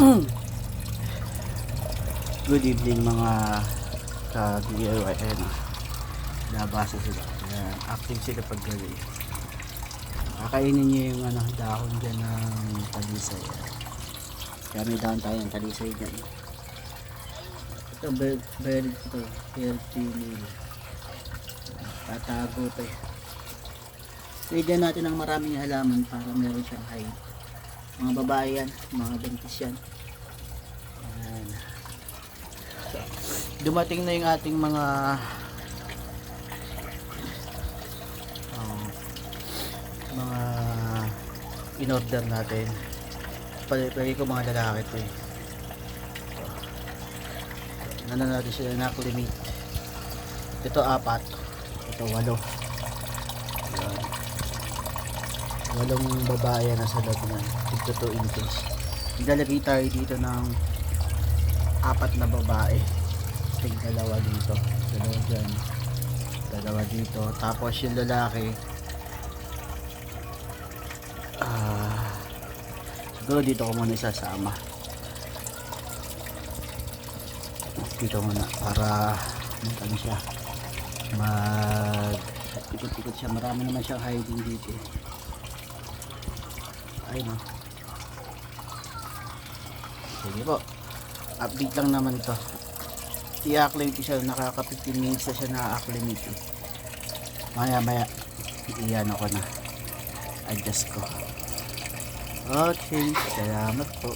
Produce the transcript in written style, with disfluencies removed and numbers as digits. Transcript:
Good evening mga ka-DIY. Ayan, nabasa sila. Ayan, active sila paggabi. Kakainin nyo yung dahon dyan ng talisay. Kaya may dahon tayo ng talisay dyan. Ito, bird ito. Bird female. Tatago pa eh. Pwede natin ng maraming halaman para meron siyang height. Mga babae yan, mga buntis yan. Ayan. Dumating na yung ating mga in-order natin. Palagi ko mga lalaki ito eh. Ano natin sila na-acclimate. Ito 4, ito 8. Ayan. 8 babae na sa loob na tigto 2 inches. Ilalagay tayo dito ng 4 na babae. Tig 2 dito, 2 dyan, 2 dito. Tapos yung lalaki siguro dito ko muna isasama dito muna para ano siya, mag ikot-ikot siya. Marami naman siyang hiding dito. Ayun o. Sige po, update lang naman to. I-acclimate siya, nakaka 15 minutes na siya na-acclimate eh. Maya iyan ako na, adjust ko. Okay, salamat po.